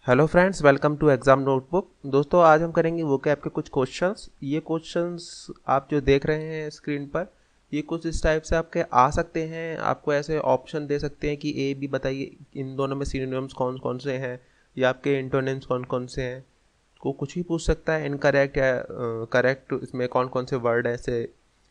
Hello friends, welcome to exam notebook. दोस्तों, आज हम करेंगे वोकैब के कुछ क्वेश्चंस। ये क्वेश्चंस आप जो देख रहे हैं स्क्रीन पर, ये कुछ इस टाइप से आपके आ सकते हैं। आपको ऐसे ऑप्शन दे सकते हैं कि ए बी बताइए, इन दोनों में सिनोनिम्स कौन कौन से हैं, या आपके इंटोनिम्स कौन कौन से हैं। को कुछ भी पूछ सकता है, इनकरेक्ट या करेक्ट, इसमें कौन कौन से वर्ड ऐसे।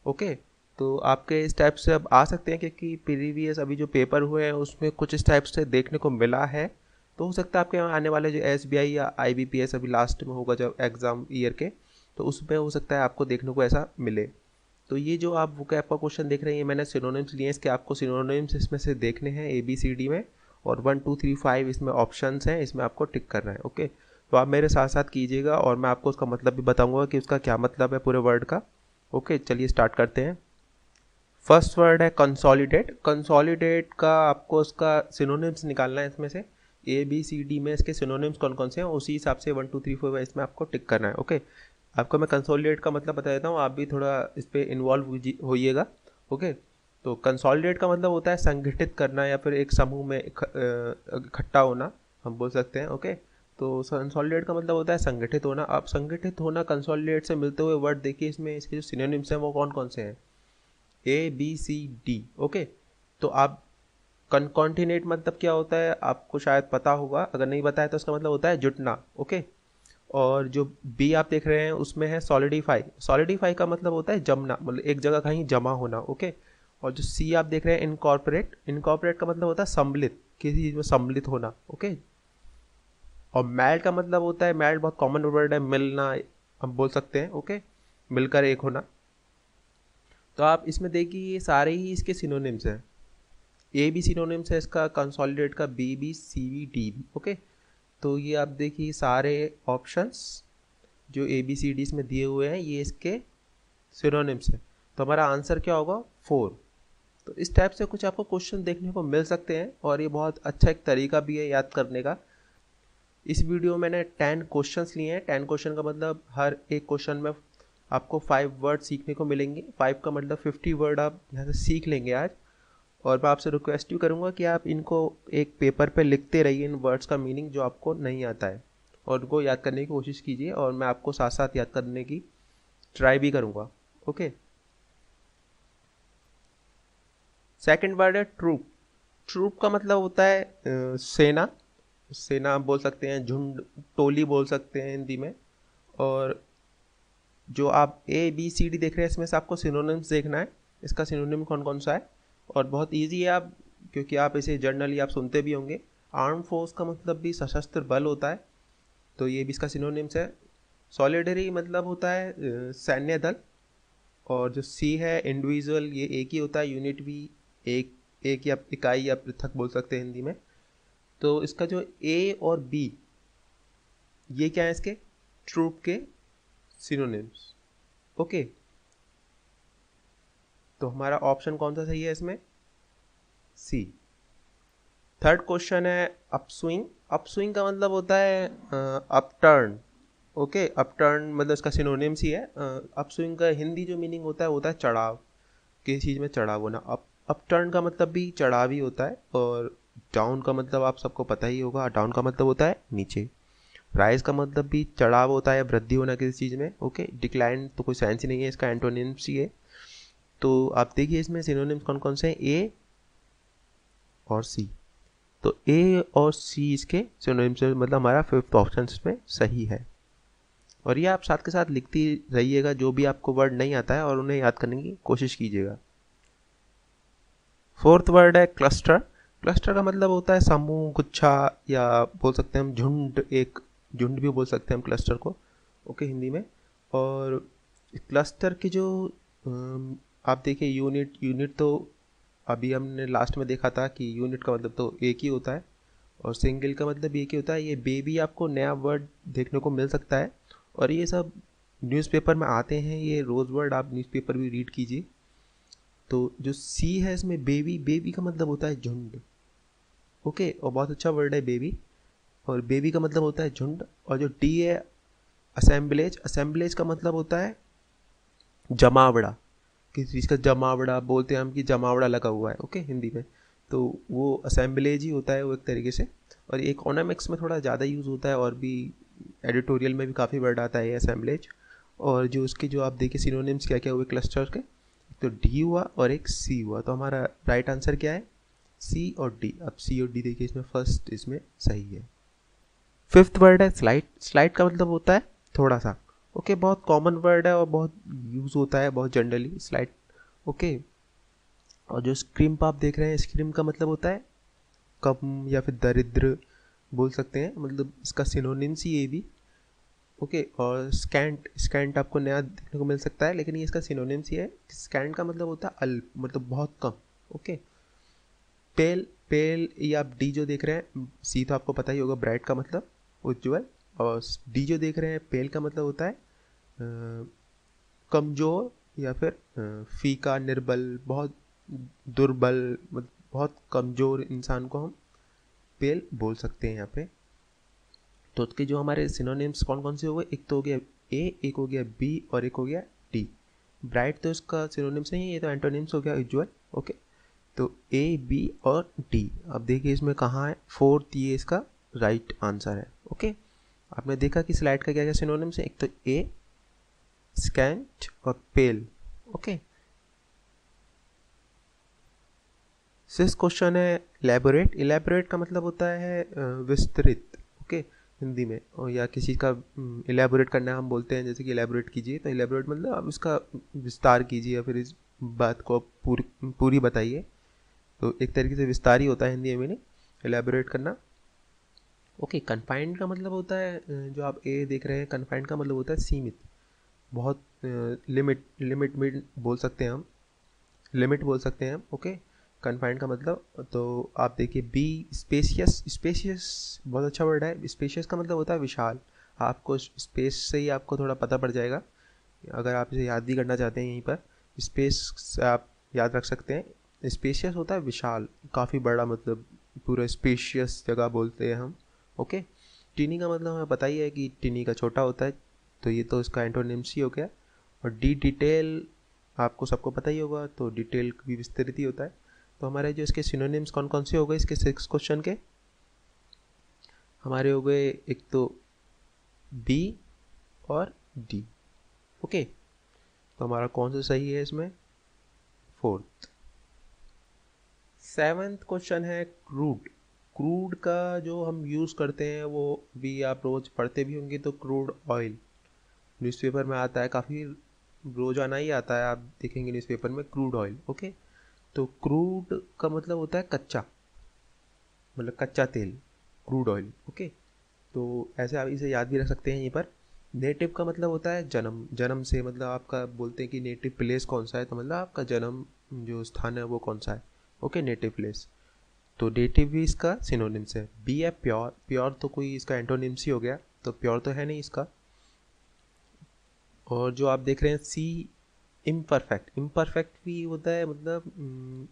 ओके, तो आपके इस टाइप से अब आ सकते हैं, क्योंकि प्रीवियस अभी जो पेपर हुए हैं उसमें कुछ इस टाइप से देखने को मिला है। तो हो सकता है आपके यहाँ आने वाले जो एसबीआई या आईबीपीएस अभी लास्ट में होगा जब एग्ज़ाम ईयर के, तो उसमें हो सकता है आपको देखने को ऐसा मिले। तो ये जो आप वोकैब का क्वेश्चन देख रहे हैं, मैंने सिनोनिम्स लिए हैं। इसके आपको सिनोनिम्स इसमें से देखने हैं ए बी सी डी में, और 1 2 3 5 इसमें ऑप्शंस हैं, इसमें आपको टिक करना है। ओके, तो आप मेरे साथ साथ कीजिएगा और मैं आपको उसका मतलब भी बताऊंगा कि उसका क्या मतलब है पूरे वर्ड का। ओके, चलिए स्टार्ट करते हैं। फर्स्ट वर्ड है कंसोलिडेट। कंसोलिडेट का आपको उसका सिनोनिम्स निकालना है। इसमें से ए बी सी डी में इसके सिनोनिम्स कौन कौन से हैं, उसी हिसाब से 1 2 3 4 इसमें आपको टिक करना है। ओके, आपको मैं कंसोलिडेट का मतलब बता देता हूँ, आप भी थोड़ा इस पर इन्वॉल्व होइएगा। ओके, तो कंसोलिडेट का मतलब होता है संगठित करना, या फिर एक समूह में इकट्ठा होना, हम बोल सकते हैं। ओके, तो कंसोलिडेट का मतलब होता है संगठित होना। आप संगठित होना कंसोलिडेट से मिलते हुए वर्ड देखिए, इसमें इसके जो सिनोनिम्स हैं वो कौन कौन से हैं, A B C D. Okay, तो आप कॉन्टिनेट मतलब क्या होता है आपको शायद पता होगा, अगर नहीं पता है तो उसका मतलब होता है जुटना। ओके, और जो बी आप देख रहे हैं उसमें है सॉलिडिफाई। सॉलिडिफाई का मतलब होता है जमना, मतलब एक जगह कहीं जमा होना। ओके, और जो सी आप देख रहे हैं इनकॉर्पोरेट, इनकॉर्पोरेट का मतलब होता है सम्मिलित, किसी चीज़ में सम्मिलित होना। ओके, और मैल्ट का मतलब होता है, मैल्ट बहुत कॉमन वर्ड है, मिलना हम बोल सकते हैं। ओके, मिलकर एक होना। तो आप इसमें देखिए ये सारे ही इसके सिनोनिम्स हैं। ए बी सिनोनिम्स है इसका, कंसोलिडेट का B B C B D B. Okay, तो ये आप देखिए सारे ऑप्शंस जो ए बी सी डी इसमें दिए हुए हैं ये इसके सिनोनिम्स हैं। तो हमारा आंसर क्या होगा, 4। तो इस टाइप से कुछ आपको क्वेश्चन देखने को मिल सकते हैं, और ये बहुत अच्छा एक तरीका भी है याद करने का। इस वीडियो में मैंने 10 क्वेश्चंस लिए हैं। 10 क्वेश्चन का मतलब हर एक क्वेश्चन में आपको 5 वर्ड सीखने को मिलेंगे। 5 का मतलब 50 वर्ड आप यहाँ से सीख लेंगे आज। और मैं आपसे रिक्वेस्ट भी करूँगा कि आप इनको एक पेपर पे लिखते रहिए, इन वर्ड्स का मीनिंग जो आपको नहीं आता है, और उनको याद करने की कोशिश कीजिए, और मैं आपको साथ साथ याद करने की ट्राई भी करूँगा। ओके, सेकंड वर्ड है ट्रूप। ट्रूप का मतलब होता है सेना। सेना आप बोल सकते हैं, झुंड, टोली बोल सकते हैं हिंदी में। और जो आप ए बी सी डी देख रहे हैं इसमें से आपको सिनोनिम्स देखना है, इसका सिनोनिम कौन कौन सा है। और बहुत इजी है, आप क्योंकि आप इसे जनरली आप सुनते भी होंगे। आर्म फोर्स का मतलब भी सशस्त्र बल होता है, तो ये भी इसका सिनोनिम्स है। सॉलिडरी मतलब होता है सैन्य दल। और जो सी है इंडिविजुअल, ये एक ही होता है, यूनिट भी एक, एक या इकाई या पृथक बोल सकते हैं हिंदी में। तो इसका जो ए और बी, ये क्या है इसके ट्रूप के सिनोनिम्स। ओके, तो हमारा ऑप्शन कौन सा सही है इसमें, सी। थर्ड क्वेश्चन है अपस्विंग। अपस्विंग का मतलब होता है अपटर्न। ओके, अपटर्न मतलब इसका सिनोनिम्स ही है। अपस्विंग का हिंदी जो मीनिंग होता है होता है चढ़ाव, किसी चीज़ में चढ़ाव होना। अपटर्न का मतलब भी चढ़ाव ही होता है। और डाउन का मतलब आप सबको पता ही होगा, डाउन का मतलब होता है नीचे। राइज का मतलब भी चढ़ाव होता है, वृद्धि होना किसी चीज़ में। ओके, डिक्लाइन तो कोई साइंस ही नहीं है, इसका एंटोनिम्स ही है। तो आप देखिए इसमें सिनोनिम्स कौन कौन से हैं, ए और सी। तो ए और सी इसके सिनोनिम्स हैं, मतलब हमारा फिफ्थ ऑप्शन इसमें सही है। और ये आप साथ के साथ लिखती रहिएगा, जो भी आपको वर्ड नहीं आता है, और उन्हें याद करने की कोशिश कीजिएगा। फोर्थ वर्ड है क्लस्टर। क्लस्टर का मतलब होता है समूह, गुच्छा, या बोल सकते हैं हम झुंड, एक झुंड भी बोल सकते हैं हम क्लस्टर को। ओके, हिंदी में। और क्लस्टर की जो आप देखिए यूनिट, यूनिट तो अभी हमने लास्ट में देखा था कि यूनिट का मतलब तो एक ही होता है, और सिंगल का मतलब एक ही होता है। ये बेबी आपको नया वर्ड देखने को मिल सकता है, और ये सब न्यूज़पेपर में आते हैं, ये रोज़ वर्ड आप न्यूज़पेपर भी रीड कीजिए। तो जो सी है इसमें बेबी, बेबी का मतलब होता है झुंड। ओके, और बहुत अच्छा वर्ड है बेबी, और बेबी का मतलब होता है झुंड। और जो डी है असेंबलेज। असेंबलेज का मतलब होता है जमावड़ा, किसी चीज़ का जमावड़ा बोलते हैं हम, कि जमावड़ा लगा हुआ है। ओके, हिंदी में। तो वो असेंबलेज ही होता है वो एक तरीके से। और इकोनॉमिक्स में थोड़ा ज़्यादा यूज़ होता है, और भी एडिटोरियल में भी काफ़ी वर्ड आता है ये असेंबलेज। और जो उसके जो आप देखिए सिनोनिम्स क्या क्या हुए क्लस्टर के, तो डी हुआ और एक सी हुआ, तो हमारा राइट आंसर क्या है, सी और डी। अब सी और डी देखिए इसमें फर्स्ट इसमें सही है। फिफ्थ वर्ड है स्लाइड। स्लाइड का मतलब होता है थोड़ा सा, ओके, बहुत कॉमन वर्ड है और बहुत यूज़ होता है बहुत जनरली स्लाइड, ओके। और जो स्क्रिम्प आप देख रहे हैं, स्क्रिम्प का मतलब होता है कम या फिर दरिद्र बोल सकते हैं, मतलब इसका सिनोनिम्स ही ये भी, ओके। और स्कैंट, स्कैंट आपको नया देखने को मिल सकता है, लेकिन ये इसका सिनोनिम्स ही है। स्कैंट का मतलब होता है अल्प, मतलब बहुत कम, ओके। पेल, पेल ये आप डी जो देख रहे हैं, सी तो आपको पता ही होगा ब्राइट का मतलब उज्ज्वल, और डी जो देख रहे हैं पेल का मतलब होता है कमज़ोर या फिर फीका, निर्बल, बहुत दुर्बल, मतलब बहुत कमज़ोर इंसान को हम पेल बोल सकते हैं यहाँ पे। तो उसके जो हमारे सिनोनिम्स कौन कौन से हो गए, एक तो हो गया ए, एक हो गया बी और एक हो गया डी। ब्राइट तो इसका सिनोनिम्स नहीं है, ये तो एंटोनिम्स हो गया उज्ज्वल, ओके। तो ए बी और डी, अब देखिए इसमें कहाँ है, फोर्थ ये इसका राइट आंसर है, ओके। आपने देखा कि स्लाइड का क्या क्या सिनोनिम्स है, एक तो ए, स्कैंट और पेल, ओके। सिक्स क्वेश्चन है इलेबोरेट। इलेबोरेट का मतलब होता है विस्तृत, ओके, हिंदी में। और या किसी का इलेबोरेट करना हम बोलते हैं, जैसे कि इलेबोरेट कीजिए, तो इलेबोरेट मतलब आप इसका विस्तार कीजिए या फिर इस बात को आप पूरी बताइए। तो एक तरीके से विस्तार ही होता है हिंदी में इलेबोरेट करना, ओके। कन्फाइंड का मतलब होता है जो आप ए देख रहे हैं, कन्फाइंड का मतलब होता है सीमित, बहुत लिमिट, लिमिट में बोल सकते हैं हम, लिमिट बोल सकते हैं हम, ओके। कन्फाइंड का मतलब, तो आप देखिए बी स्पेशियस। स्पेशियस बहुत अच्छा वर्ड है। स्पेशियस का मतलब होता है विशाल। आपको स्पेस से ही आपको थोड़ा पता पड़ जाएगा, अगर आप इसे याद भी करना चाहते हैं यहीं पर, स्पेस से आप याद रख सकते हैं। स्पेशियस होता है विशाल, काफ़ी बड़ा, मतलब पूरा स्पेशियस जगह बोलते हैं हम, ओके। टीनी का मतलब हमें पता ही है कि टीनी का छोटा होता है, तो ये तो इसका एंटोनिम्स ही हो गया। और डी डिटेल आपको सबको पता ही होगा, तो डिटेल भी विस्तृत ही होता है। तो हमारे जो इसके सिनोनिम्स कौन कौन से हो गए इसके सिक्स क्वेश्चन के, हमारे हो गए एक तो बी और डी, ओके। तो हमारा कौन सा सही है इसमें, फोर्थ। सेवन्थ क्वेश्चन है क्रूड। क्रूड का जो हम यूज़ करते हैं वो भी आप रोज़ पढ़ते भी होंगे, तो क्रूड ऑयल न्यूज़पेपर में आता है, काफ़ी रोज़ाना ही आता है, आप देखेंगे न्यूज़पेपर में क्रूड ऑयल, ओके। तो क्रूड का मतलब होता है कच्चा, मतलब कच्चा तेल, क्रूड ऑयल, ओके। तो ऐसे आप इसे याद भी रख सकते हैं यहीं पर। नेटिव का मतलब होता है जन्म, जन्म से मतलब आपका बोलते हैं कि नेटिव प्लेस कौन सा है, तो मतलब आपका जन्म जो स्थान है वो कौन सा है, ओके, नेटिव प्लेस। तो नेटिव भी इसका सिनोनिम्स है। बी है प्योर। प्योर तो कोई इसका एंटोनिम्स ही हो गया, तो प्योर तो है नहीं इसका। और जो आप देख रहे हैं सी, इम्परफेक्ट। इम्परफेक्ट भी होता है, मतलब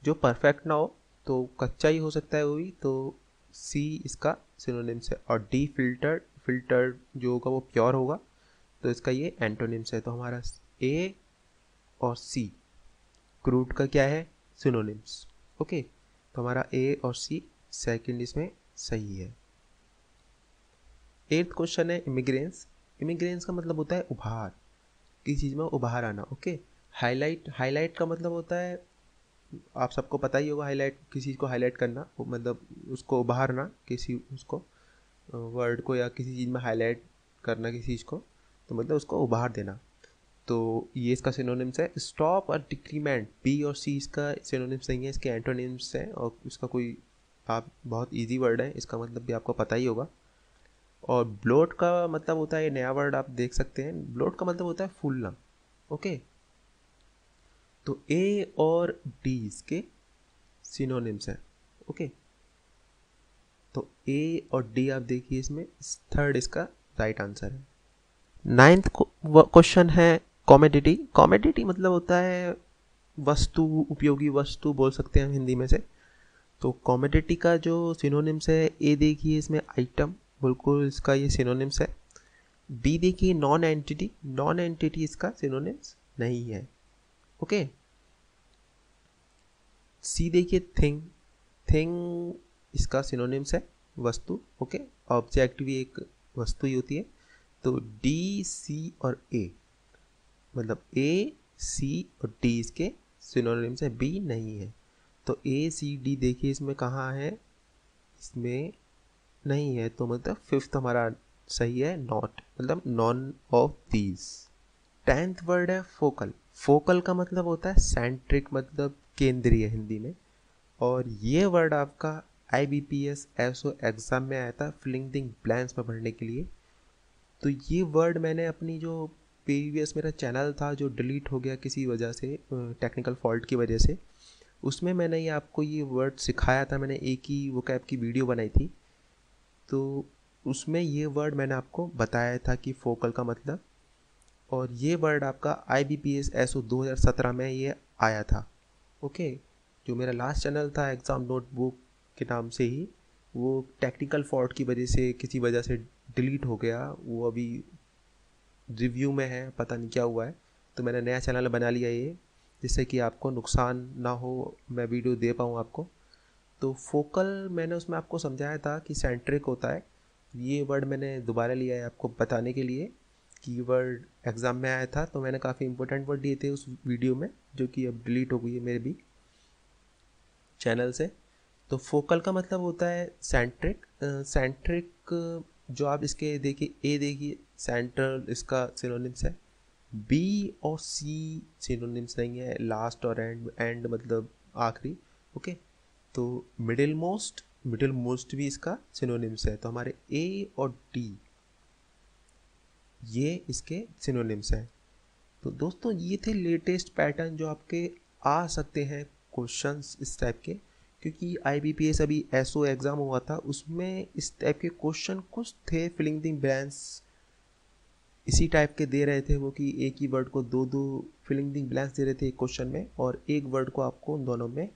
जो परफेक्ट ना हो, तो कच्चा ही हो सकता है वो भी, तो सी इसका सिनोनिम्स है। और डी फिल्टर्ड। फिल्टर्ड जो होगा वो प्योर होगा, तो इसका ये एंटोनिम्स है। तो हमारा ए और सी क्रूड का क्या है, सिनोनिम्स, ओके। तो हमारा ए और सी सेकंड इसमें सही है। एट्थ क्वेश्चन है इमिग्रेंस। इमिग्रेंस का मतलब होता है उभार, किसी चीज़ में उभार आना, ओके। हाईलाइट, हाईलाइट का मतलब होता है, आप सबको पता ही होगा, हाईलाइट किसी चीज़ को हाईलाइट करना, मतलब उसको उभारना, किसी उसको वर्ड को या किसी चीज़ में हाईलाइट करना किसी चीज़ को, तो मतलब उसको उभार देना। तो ये इसका सिनोनिम्स है। स्टॉप और डिक्रीमेंट, बी और सी इसका सिनोनिम्स नहीं है, इसके एंटोनिम्स हैं, और इसका कोई आप बहुत इजी वर्ड है, इसका मतलब भी आपको पता ही होगा। और ब्लोट का मतलब होता है, ये नया वर्ड आप देख सकते हैं, ब्लोट का मतलब होता है फूलना, ओके। तो ए और डी इसके सिनोनिम्स हैं, ओके। तो ए और डी आप देखिए इसमें, थर्ड इसका राइट आंसर है। नाइन्थ क्वेश्चन है कॉमोडिटी। कॉमोडिटी मतलब होता है वस्तु, उपयोगी वस्तु बोल सकते हैं हम हिंदी में से। तो कॉमोडिटी का जो सिनोनिम्स है, ए देखिए इसमें आइटम, बिल्कुल इसका ये सिनोनिम्स है। बी देखिए नॉन एंटिटी, नॉन एंटिटी इसका सिनोनिम्स नहीं है, ओके। सी देखिए थिंग, थिंग इसका सिनोनिम्स है वस्तु, ओके। ऑब्जेक्ट भी एक वस्तु ही होती है। तो डी सी और ए, मतलब ए सी और डी इसके सिनोनिम्स है, बी नहीं है। तो ए सी डी देखिए इसमें कहाँ है, इसमें नहीं है, तो मतलब फिफ्थ हमारा सही है नॉट, मतलब none of these. 10th word है फोकल। फोकल का मतलब होता है सेंट्रिक, मतलब केंद्रीय हिंदी में। और ये वर्ड आपका IBPS एसओ एग्ज़ाम में आया था फिलिंग द ब्लैंक्स में पढ़ने के लिए। तो ये वर्ड मैंने अपनी जो प्रीवियस मेरा चैनल था जो डिलीट हो गया किसी वजह से, टेक्निकल फॉल्ट की वजह से, उसमें मैंने ये आपको ये वर्ड सिखाया था। मैंने एक ही वोकैब की वीडियो बनाई थी, तो उसमें ये वर्ड मैंने आपको बताया था कि फोकल का मतलब। और ये वर्ड आपका IBPS एसओ 2017 में ये आया था, ओके। जो मेरा लास्ट चैनल था एग्ज़ाम नोटबुक के नाम से ही, वो टेक्निकल फॉल्ट की वजह से किसी वजह से डिलीट हो गया। वो अभी रिव्यू में है, पता नहीं क्या हुआ है। तो मैंने नया चैनल बना लिया ये, जिससे कि आपको नुकसान ना हो, मैं वीडियो दे पाऊँ आपको। तो फोकल मैंने उसमें आपको समझाया था कि सेंट्रिक होता है। ये वर्ड मैंने दोबारा लिया है आपको बताने के लिए कि वर्ड एग्ज़ाम में आया था, तो मैंने काफ़ी इंपॉर्टेंट वर्ड दिए थे उस वीडियो में, जो कि अब डिलीट हो गई है मेरे भी चैनल से। तो फोकल का मतलब होता है सेंट्रिक। सेंट्रिक जो आप इसके देखिए, ए देखिए सेंट्रल इसका सिनोनिम्स है, बी और सी सिनोनिम्स नहीं है, लास्ट और एंड, एंड मतलब आखिरी, ओके। तो मिडिल मोस्ट, मिडिल मोस्ट भी इसका सिनोनिम्स है। तो हमारे ए और डी ये इसके सिनोनिम्स हैं। तो दोस्तों ये थे लेटेस्ट पैटर्न जो आपके आ सकते हैं क्वेश्चंस इस टाइप के, क्योंकि IBPS अभी एसओ एग्ज़ाम हुआ था, उसमें इस टाइप के क्वेश्चन कुछ थे, फिलिंग द ब्लैंक्स इसी टाइप के दे रहे थे वो, कि एक ही वर्ड को दो दो फिलिंग द ब्लैंक्स दे रहे थे एक क्वेश्चन में, और एक वर्ड को आपको उन दोनों में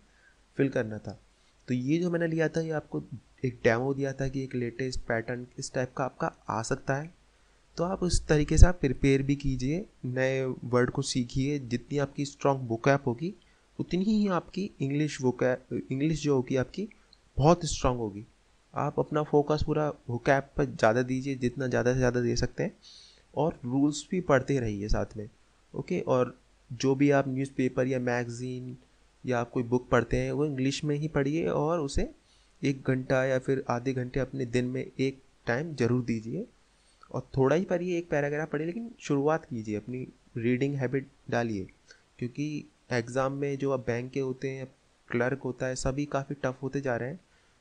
फिल करना था। तो ये जो मैंने लिया था, ये आपको एक डेमो दिया था कि एक लेटेस्ट पैटर्न इस टाइप का आपका आ सकता है। तो आप उस तरीके से आप प्रिपेयर भी कीजिए, नए वर्ड को सीखिए। जितनी आपकी स्ट्रॉन्ग वोकैब होगी, उतनी ही आपकी इंग्लिश जो होगी आपकी बहुत स्ट्रॉन्ग होगी। आप अपना फोकस पूरा वोकैब पर ज़्यादा दीजिए, जितना ज़्यादा से ज़्यादा दे सकते हैं, और रूल्स भी पढ़ते रहिए साथ में, ओके। और जो भी आप न्यूज़पेपर या मैगज़ीन या आप कोई बुक पढ़ते हैं, वो इंग्लिश में ही पढ़िए, और उसे 1 घंटा या फिर आधे घंटे अपने दिन में एक टाइम ज़रूर दीजिए। और थोड़ा ही पढ़िए, एक पैराग्राफ पढ़िए, लेकिन शुरुआत कीजिए, अपनी रीडिंग हैबिट डालिए। क्योंकि एग्ज़ाम में जो अब बैंक के होते हैं, क्लर्क होता है, सभी काफ़ी टफ होते जा रहे हैं।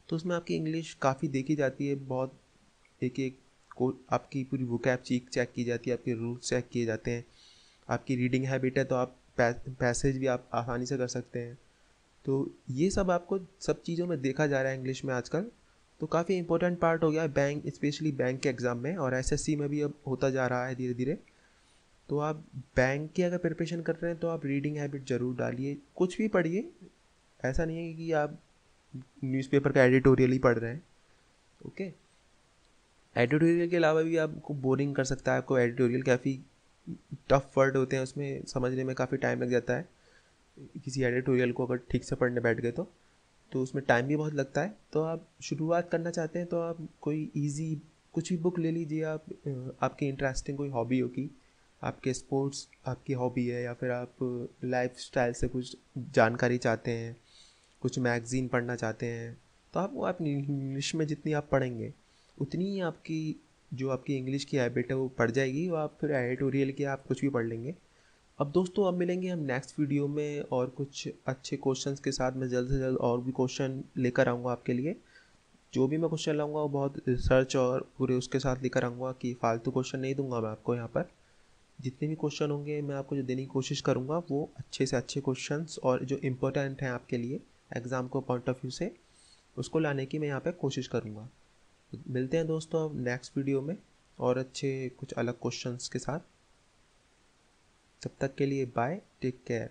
तो उसमें आपकी इंग्लिश काफ़ी देखी जाती है, बहुत एक एक को आपकी पूरी वोकैब चेक की जाती है, आपके रूल्स चेक किए जाते हैं। आपकी रीडिंग हैबिट है तो आप पैसेज भी आप आसानी से कर सकते हैं। तो ये सब आपको सब चीज़ों में देखा जा रहा है इंग्लिश में आजकल। तो काफ़ी इंपॉर्टेंट पार्ट हो गया है बैंक, स्पेशली बैंक के एग्ज़ाम में, और SSC में भी अब होता जा रहा है धीरे धीरे। तो आप बैंक की अगर प्रिपरेशन कर रहे हैं तो आप रीडिंग हैबिट ज़रूर डालिए, कुछ भी पढ़िए। ऐसा नहीं है कि आप न्यूज़पेपर का एडिटोरियल ही पढ़ रहे हैं, ओके। एडिटोरियल के अलावा भी आपको बोरिंग कर सकता है, आपको एडिटोरियल काफ़ी टफ वर्ड होते हैं, उसमें समझने में काफ़ी टाइम लग जाता है। किसी एडिटोरियल को अगर ठीक से पढ़ने बैठ गए तो उसमें टाइम भी बहुत लगता है। तो आप शुरुआत करना चाहते हैं तो आप कोई इजी कुछ भी बुक ले लीजिए। आप आपकी इंटरेस्टिंग कोई हॉबी होगी, आपके स्पोर्ट्स आपकी हॉबी है, या फिर आप लाइफ स्टाइल से कुछ जानकारी चाहते हैं, कुछ मैगज़ीन पढ़ना चाहते हैं, तो आप इंग्लिश में जितनी आप पढ़ेंगे उतनी ही आपकी जो आपकी इंग्लिश की हैबिट है वो पढ़ जाएगी। वो आप फिर एडिटोरियल के आप कुछ भी पढ़ लेंगे। अब दोस्तों, अब मिलेंगे हम नेक्स्ट वीडियो में और कुछ अच्छे क्वेश्चंस के साथ। मैं जल्द से जल्द और भी क्वेश्चन लेकर आऊँगा आपके लिए। जो भी मैं क्वेश्चन लाऊंगा वो बहुत रिसर्च और पूरे उसके साथ लेकर आऊँगा, कि फालतू क्वेश्चन नहीं दूंगा मैं आपको यहाँ पर। जितने भी क्वेश्चन होंगे मैं आपको जो देने की कोशिश करूँगा, वो अच्छे से अच्छे क्वेश्चंस और जो इम्पोर्टेंट हैं आपके लिए एग्ज़ाम को पॉइंट ऑफ व्यू से, उसको लाने की मैं यहाँ पे कोशिश करूँगा। मिलते हैं दोस्तों अब नेक्स्ट वीडियो में और अच्छे कुछ अलग क्वेश्चंस के साथ। तब तक के लिए बाय, टेक केयर।